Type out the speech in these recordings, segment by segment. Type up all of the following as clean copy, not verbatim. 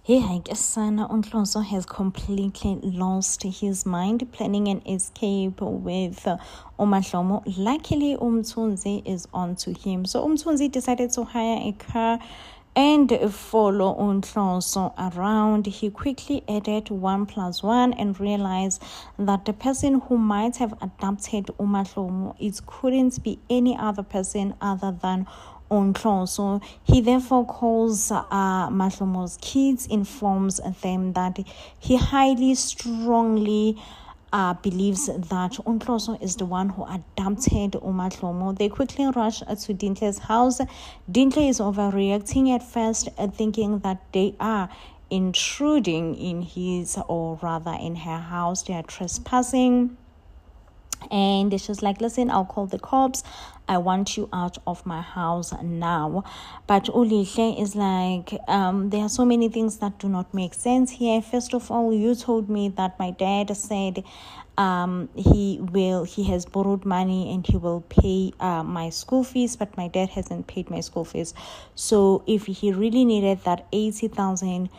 Hey, I guess Sana Unklonso has completely lost his mind, planning an escape with Omahlomo. Luckily, Umtunzi is on to him. So Umtunzi decided to hire a car and follow Unklonso around. He quickly added 1 + 1 and realized that the person who might have adopted Umahlomo, it couldn't be any other person other than Unklonso. He therefore calls Mahlomo's kids, informs them that he highly strongly believes that Unklonso is the one who adopted Umahlomo. They quickly rush to Dintle's house. Dintle is overreacting at first, thinking that they are intruding in his, or rather in her house. They are trespassing. And she's like, listen, I'll call the cops. I want you out of my house now. But Ulihle is like, there are so many things that do not make sense here. First of all, you told me that my dad said he has borrowed money and he will pay my school fees, but my dad hasn't paid my school fees. So if he really needed that 80,000,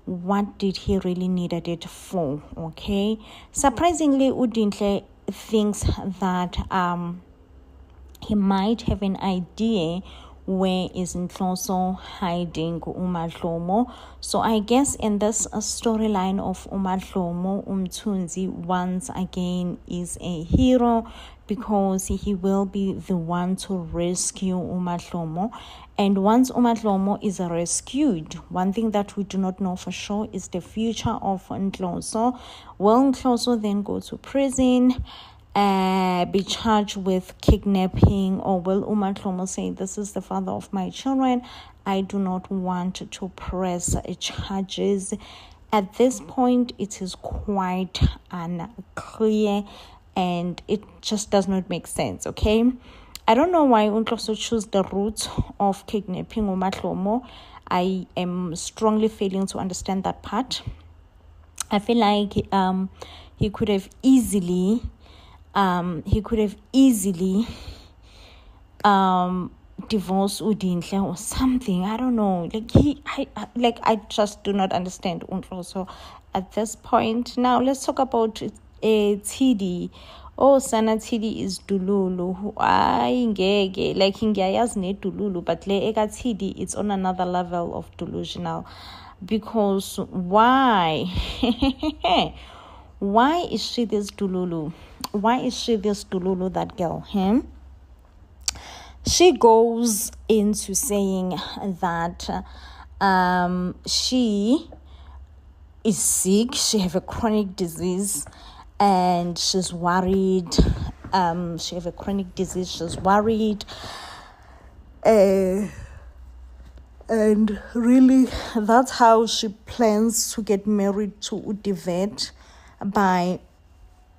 what did he really needed it for? Okay. Surprisingly, Udintle thinks that he might have an idea where is Nhlonso hiding Umahlomo. So I guess in this storyline of Umahlomo, Umtunzi once again is a hero because he will be the one to rescue Umahlomo. And once Umahlomo is rescued, one thing that we do not know for sure is the future of Nhlonso. Will Nhlonso then go to prison, be charged with kidnapping, or will Umahlomo say, this is the father of my children, I do not want to press charges? At this point, it is quite unclear and it just does not make sense, okay? I don't know why Unklonso chose the route of kidnapping Umahlomo. I am strongly failing to understand that part. I feel like he could have easily divorce Udinhle or something. I don't know. I just do not understand Unklonso at this point. Now let's talk about TD. Oh, Sana TD is Dululu. Like Hingaya's ne Dululu, but le eka TD, it's on another level of delusional. Because why? Why is she this Dululu? Why is she this Dululu, that girl? She goes into saying that she is sick, she have a chronic disease, and she's worried. She have a chronic disease, she's worried. And really, that's how she plans to get married to Udivet, by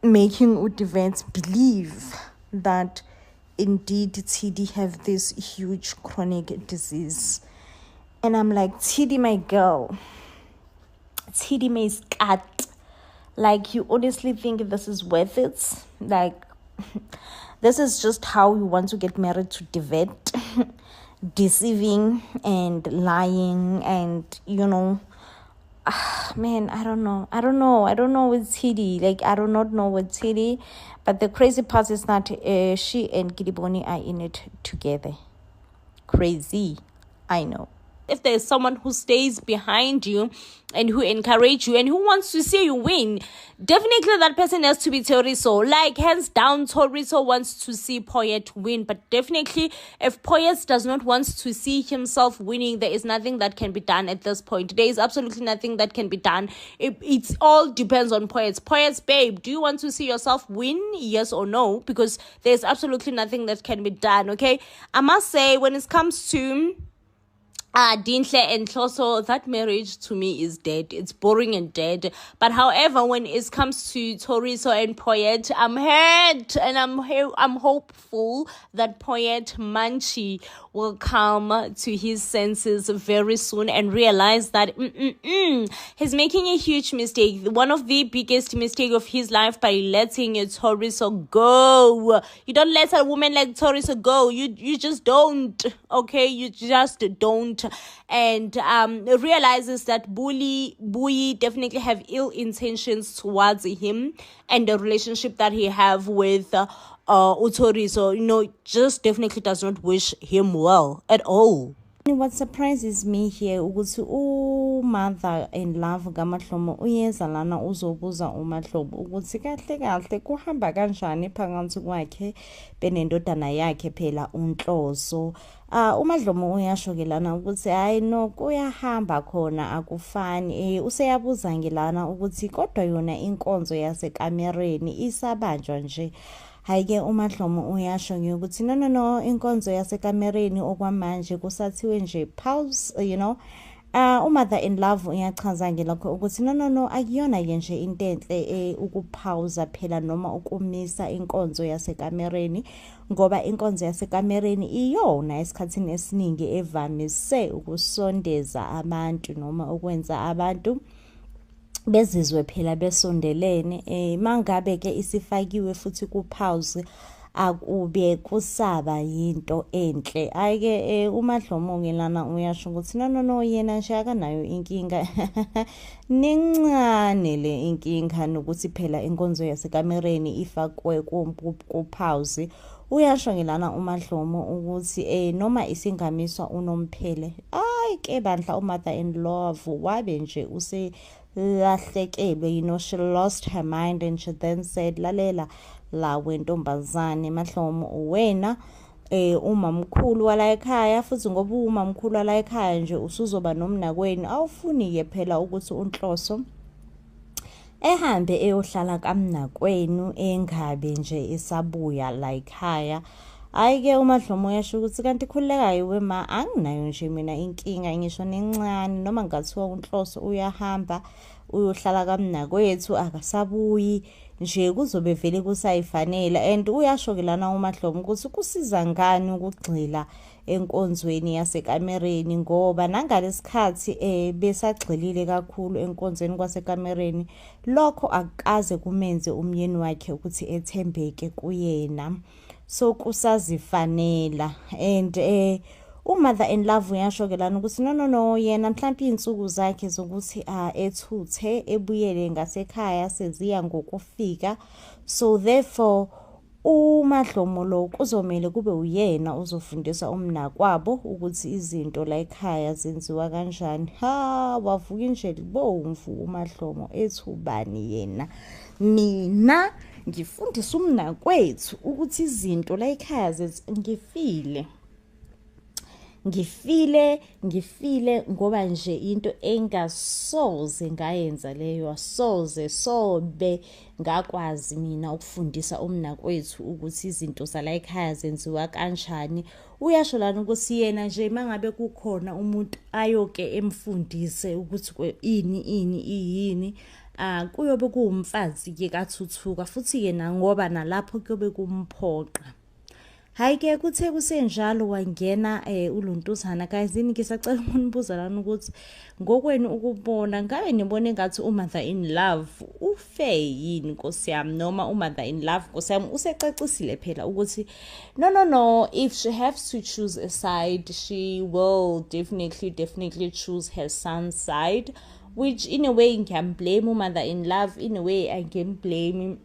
making Udivet believe that indeed TD have this huge chronic disease. And I'm like, TD, my girl, TD may scat. Like, you honestly think this is worth it? Like, this is just how you want to get married to Divet? Deceiving and lying and, man, I don't know with TD. Like, I do not know with TD. But the crazy part is that she and Gidiboni are in it together. Crazy, I know. If there's someone who stays behind you and who encourages you and who wants to see you win, definitely that person has to be Thoriso. Like, hands down, Thoriso wants to see Poyet win. But definitely, if Poyet does not want to see himself winning, there is nothing that can be done at this point. There is absolutely nothing that can be done. It all depends on Poyet. Poyet, babe, do you want to see yourself win? Yes or no? Because there's absolutely nothing that can be done, okay? I must say, when it comes to Dintle and Nhlonso, that marriage to me is dead. It's boring and dead. But however, when it comes to Thoriso and Poyet, I'm hurt and I'm hopeful that Poyet Manchi will come to his senses very soon and realize that he's making a huge mistake. One of the biggest mistake of his life by letting Thoriso go. You don't let a woman like Thoriso go. You just don't. Okay, you just don't. much, and realizes that Buyi definitely have ill intentions towards him and the relationship that he have with Uthoriso, just definitely does not wish him well at all. What surprises me here ukuthi mother in love kaMahlomo uyeza lana uzobuza uMahlomo ukuthi kahle kahle kuhamba kanjani phakathi kwakhe benendodana yakhe phela uNhloso. uMahlomo uyasho ke lana ukuthi hayi no kuyahamba khona akufani useyabuza ngilana ukuthi kodwa yona inkonzo yasekamereni isabanjwa nje. Hayi-ke uMahlomo uyasho ukuthi no inkonzo yasekamereni okwamanje kusathiwe nje pause, umother in love uyachaza ngelakho ukuthi no akuyona nje into enhle ukupauza phela noma ukumisa inkonzo yasekamereni, ngoba inkonzo yasekamereni iyona esikhathini esiningi evamise ukusondeza abantu noma ukwenza abantu bezizwe phela besondelene. Mangabe ke isifakiwe futhi kupause akube kusaba yinto enhle. Ayike uMahlomo ngelana uyasho ukuthi no yena nje akanayo inkinga nencane le inkinga nokuthi phela inkonzo yasekamereni ifakwe kupause. Uyasho ngelana uMahlomo ukuthi noma isingamiswa unomphele ke bandla umother in love wabe nje lahlekelwe, she lost her mind, and she then said lalela la wentombazane Mahlomo wena umamkhulu wala ekhaya, futhi ngoba umamkhulu wala ekhaya nje usuzoba nomnakweni awufuni ke phela ukuthi uNhloso ehambe eyohlala kamnakwenu engabe nje esabuya la ekhaya. Ayike uMahlomo yasho ukuthi kanti khulekayo wema anginayo nje mina inkinga ngisho nencane, noma ngathiwa uNhloso uyahamba uyohlala kamnakwethu akasabuyi nje kuzobe vele kusayifanele. And uyasho ke lana uMahlomo ukuthi kusiza ngani ukugxila enkonzweni yasekamereni, ngoba nangalesikhathi besagxilile kakhulu enkonzweni kwasekamereni lokho akukaze kumenze umyeni wakhe ukuthi ethembeke kuyena, so kusazifanela. And umother in love uyasho ke lana ukuthi no yena mhlawumbe insuku zakhe zokuthi ethuthe ebuyele ngasekhaya seziya ngokufika, so therefore uMahlomo lo kuzomela kube uyena uzofundisa umnakwabo ukuthi izinto la ekhaya zenziwa kanjani. Wavuka nje libomvu uMahlomo ethubani yena, mina ngifundisa umnakwethu ukuthi izinto la ekhaya ngifile ngoba nje into engasoze ngayenza leyo, sobe ngakwazi mina ukufundisa umnakwethu ukuthi izinto zala ekhaya zenziwa kanjani. Uyasho lana ukuthi yena nje mangabe kukhona umuntu ayoke emfundise ukuthi ini kuyobe kuwumfazi ke kaThuthuka, futhi yena ngoba nalapho kuyobe kumphoqa. Hayi-ke kuthe kusenjalo wangena uLuntuzana. Kayizini ngisacela ukunibuza lana ukuthi ngokwenu ukubona ngabe nibone ngathi umother in love ufe yini Nkosi yami, noma umother in love Nkosi yami usecacisile phela ukuthi no, if she has to choose a side she will definitely choose her son's side, which in a way ngiyamblame umother in love, in a way I can blame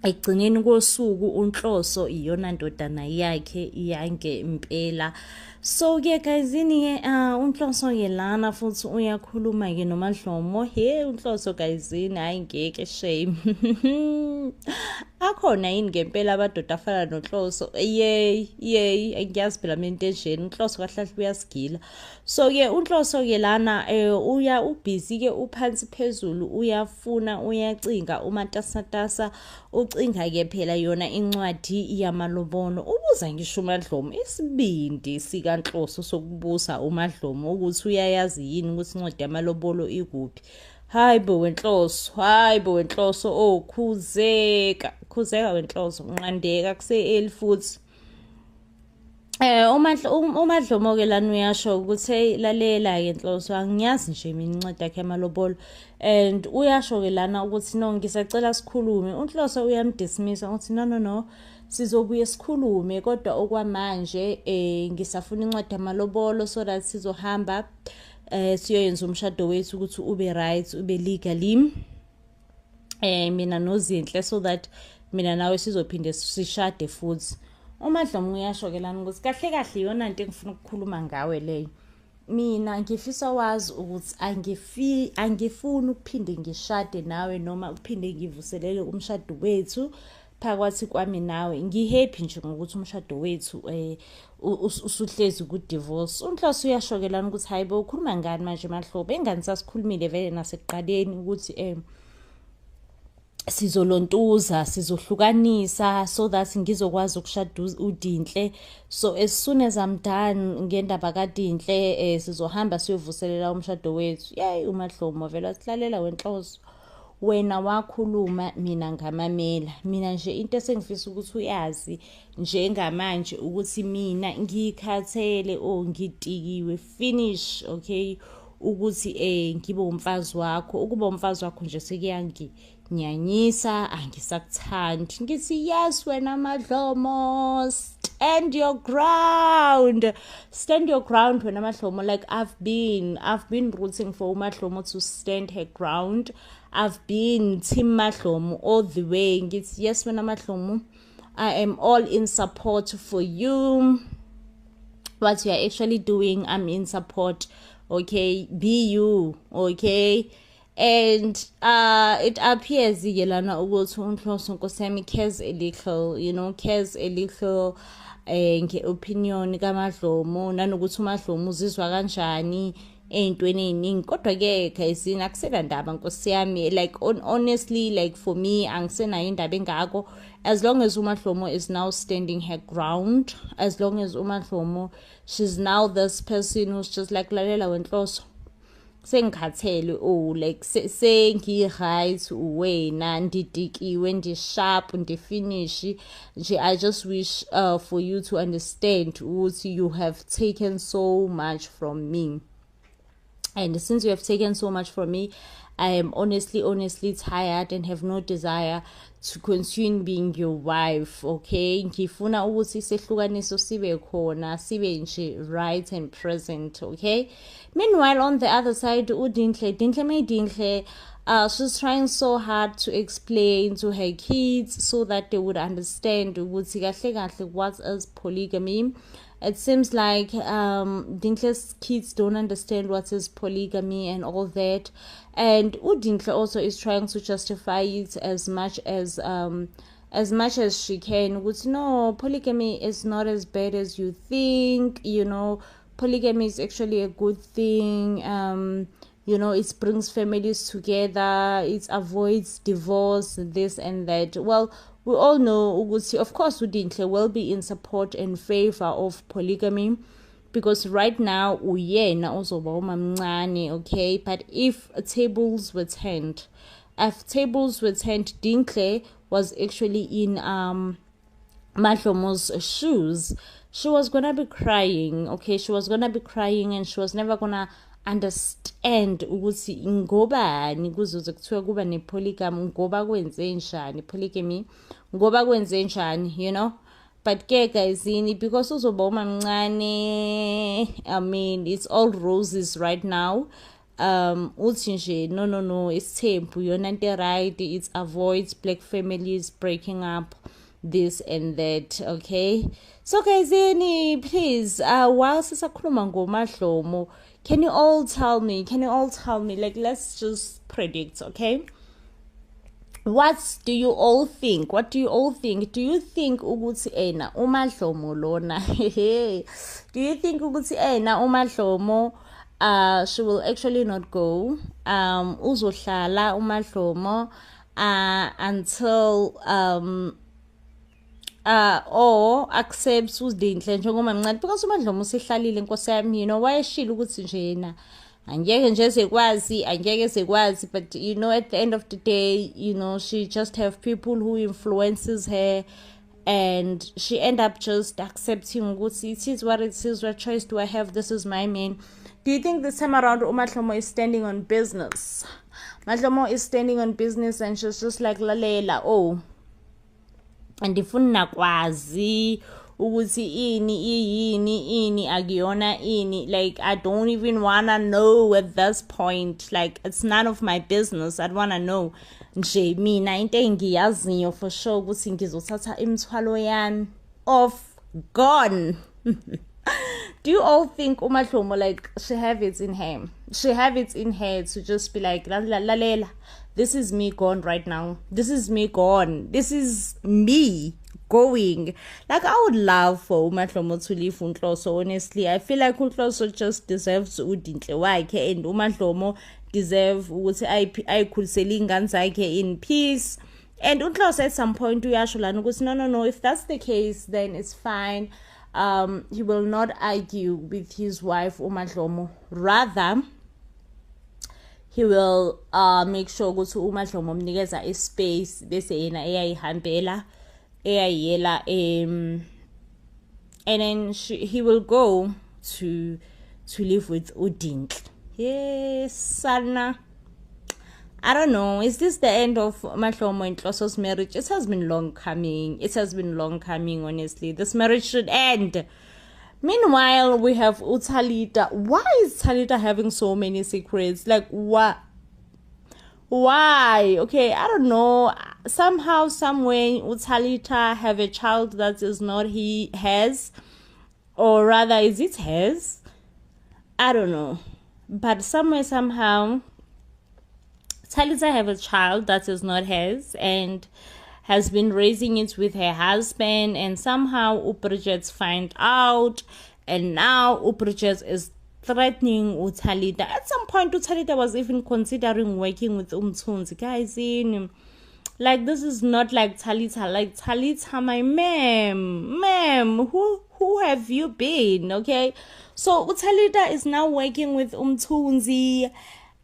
ekugcineni kosuku uNhloso iyona ndodana yakhe yange impela. So ke guysini uNhloso yelana futhi uyakhuluma ke noMahlomo. uNhloso guysini hayi ngeke shame akhona yini ngempela abadoda afana noNhloso. Ngiyazi phela mina into enjeni uNhloso kahle uyasigila. So ke uNhloso ke lana ubusy ke uphansi phezulu uyafuna uyacinga umatasatasa ucinga ke phela yona incwadi yamalobolo. Ubuza ngisho uMahlomo isibindi sikaNhloso sokubusa uMahlomo ukuthi uyayazi yini ukuthi incwadi yamalobolo ikuphi. Hayi bo weNhloso khuzeka weNhloso unqandeka kuse futhi uMadlomo ke lana uyasho ukuthi hey lalela ke Nhloso angiyazi nje mina incwadi yakhe yamalobolo and uyasho ke lana ukuthi no ngisacela sikhulume uNhloso uyamdismissa uthi no sizobuye sikhulume kodwa okwamanje ngisafuna incwadi yamalobolo so that sizohamba siyoyenza umshado wethu ukuthi ube right ube legally mina noZinhle so that mina nawe sizophinde sishade futhi uMadlomo uyasho ke lana ukuthi kahle kahle iyona into engifuna ukukhuluma ngawe leyo mina ngifisa wazi ukuthi angifuni ukuphinde ngishade nawe noma ukuphinde ngivuselele umshado wethu phakathi kwami nawe ngihappy nje ngokuthi umshado wethu usuhlezi ku divorce uNhloso uyasho ke lana ukuthi hayibo ukhuluma ngani manje Mahlobo engani sasikhulumile vele nasekuqaleni ukuthi sizolontuza sizohlukanisa so that ngizokwazi ukushada uDinhle so as soon as I'm done ngendaba kaDinhle sizohamba siyovuselela umshado wethu yey uMadlomo vele asihlalela wenhloso wena wakhuluma mina ngamamela mina nje into esengifisa ukuthi uyazi njengamanje ukuthi mina ngikhathele ngitikiwe finish okay ukuthi ngibe umfazi wakho ukuba umfazi wakho nje sekuyanginyanyisa angisakuthandi ngithi yes wena Madlomo stand your ground wena Madlomo like I've been rooting for Madlomo to stand her ground. I've been Team Madlomo all the way ngithi yes wena Madlomo I am all in support for you what you are actually doing I'm in support okay be you okay and it appears yelana ukuthi uNhloso Nkosiyami cares a little nge-opinion kaMadlomo nanokuthi uMadlomo uzizwa kanjani ey'ntweni ey'ningi kodwa ke guys akusela ndaba Nkosiyami like honestly like for me angisenayo indaba engako as long as uMadlomo is now standing her ground as long as uMadlomo she's now this person who's just like lalela wenhloso sengikhathele like sengi-right wena ndidikiwe ndi-sharp ndi-finish nje I just wish for you to understand ukuthi you have taken so much from me and since you have taken so much from me I am honestly tired and have no desire to continue being your wife okay ngifuna ukuthi sehlukaniso sibe khona sibe nje right and present okay meanwhile on the other side uDinhle she's trying so hard to explain to her kids so that they would understand ukuthi kahle what is polygamy. It seems like Dinhle's kids don't understand what is polygamy and all that. And Dinhle also is trying to justify it as much as she can. No, polygamy is not as bad as you think. Polygamy is actually a good thing. It brings families together. It avoids divorce, this and that. Well, we all know, of course, Dinhle will be in support and favor of polygamy because right now, okay? But if tables were turned, Dinhle was actually in Madlomo's shoes, she was gonna be crying, okay? She was gonna be crying and she was never gonna understand ukuthi ngobani kuzoze kuthiwa kuba nepolygamy ngoba kwenze njani polygamy ngoba kwenze njani but ke guys because uzoba umamncane I mean it's all roses right now uthi nje no isithembu yona into right it avoids black families breaking up this and that okay so guys please while sisakhuluma ngoMadlomo can you all tell me like let's just predict okay what do you all think do you think ukuthi uMadlomo lona do you think ukuthi uMadlomo she will actually not go uzohlala uMadlomo until or accepts uDinhle njengomamncane because uMadlomo usehlalile Nkosiyami wayeshila ukuthi nje yena angeke sekwazi but at the end of the day she just have people who influences her and she end up just accepting it is what it is. What choice do I have? This is my man. Do you think this time around uMahlomo is standing on business? Mahlomo is standing on business and she's just like lalela, oh, andifuna kwazi ukuthi ini akuyona ini, like I don't even wanna know at this point, like it's none of my business. I don't wanna know. Nje mina into engiyaziyo for sure ukuthi ngizothatha imithwalo yami off, gone. Do you all think uMahlomo, like, she have it in her to just be like, lalela, this is me gone right now, this is me gone, this is me going? Like, I would love for uMahlomo to leave uNhloso. Honestly, I feel like uNhloso just deserves udinhle wakhe, and uMahlomo deserve ukuthi ayikhulisele ingane zakhe in peace. And uNhloso at some point uyasho lana ukuthi no, if that's the case, then it's fine. He will not argue with his wife uMahlomo. Rather, he will make sure ukuthi uMahlomo umnikeza ispace bese yena eyayihambela eyayela and then he will go to live with uDinhle. Yes, Sana. I don't know. Is this the end of Mahlomo and Nhloso's marriage? It has been long coming. Honestly. This marriage should end. Meanwhile, we have uThalita. Why is Thalita having so many secrets? Like, what? Why? Okay, I don't know. Somehow, someway, uThalita have a child that is not his. Or rather, is it his? I don't know. But somehow, Thalita have a child that is not hers and has been raising it with her husband, and somehow uBridget find out, and now uBridget is threatening uThalita. At some point uThalita was even considering working with Mthunzi. Guys, like, this is not like Thalita. Like, Thalita, my ma'am, who have you been? Okay, so uThalita is now working with Mthunzi,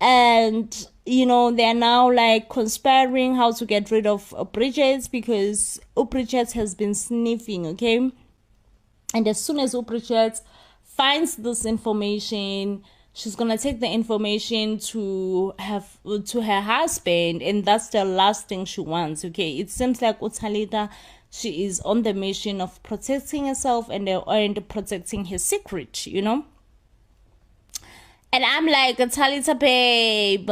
and they're now like conspiring how to get rid of Bridget, because Bridget has been sniffing, okay? And as soon as Bridget finds this information, she's gonna take the information to her husband, and that's the last thing she wants, okay? It seems like uThalita, she is on the mission of protecting herself and protecting her secret, And I'm like, Thalita babe,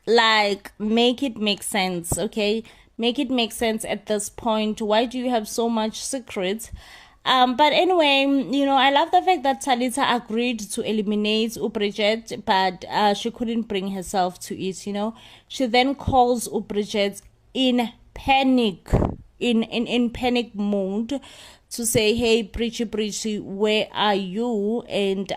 like, make it make sense, okay? Make it make sense at this point. Why do you have so much secrets? But anyway, I love the fact that Thalita agreed to eliminate uBridget, but she couldn't bring herself to it, She then calls uBridget in panic, in panic mode, to say, hey, Bridget, where are you? And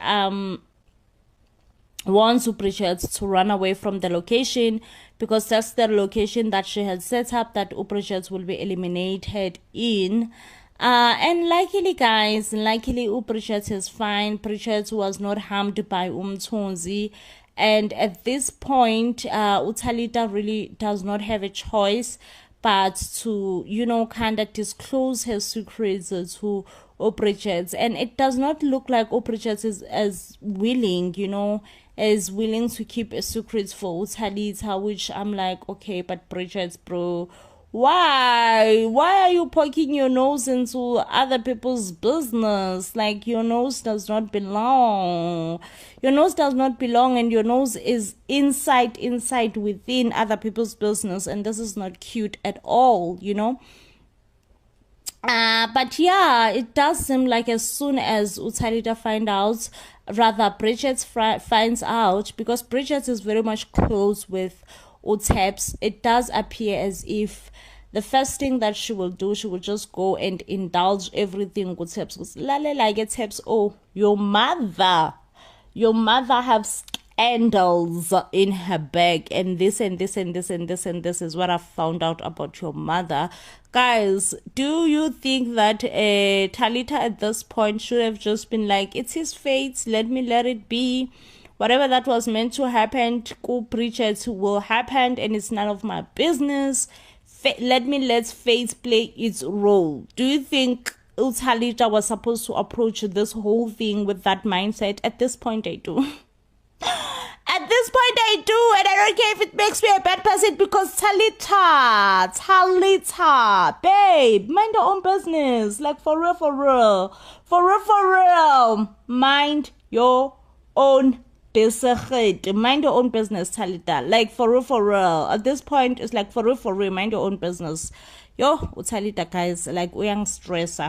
wants uBridget to run away from the location, because that's the location that she had set up that uBridget will be eliminated in. And luckily, guys, uBridget is fine. Bridget was not harmed by Mthunzi. And at this point, uThalita really does not have a choice but to, kind of disclose her secrets to uBridget. And it does not look like uBridget is as willing, to keep a secret for uThalita, which I'm like, okay, but Bridget, bro, why are you poking your nose into other people's business? Like, your nose does not belong, and your nose is inside within other people's business, and this is not cute at all, but yeah, it does seem like as soon as uThalita Bridget finds out, because Bridget is very much close with uThebs, it does appear as if the first thing that she will do, she will just go and indulge everything with uThebs. Like, uThebs, oh, your mother have scandals in her bag, and this is what I found out about your mother. Guys, do you think that Thalita at this point should have just been like, it's his fate, let it be? Whatever that was meant to happen to Bridget will happen, and it's none of my business. let faith play its role. Do you think Talita was supposed to approach this whole thing with that mindset? At this point, I do. At this point, I do, and I don't care if it makes me a bad person, because Talita, babe, mind your own business. Like, for real. Mind your own business. Mind your own business, Talita. Like, for real. At this point, it's like, for real, mind your own business. Yo, Talita, guys, like, we are stressed.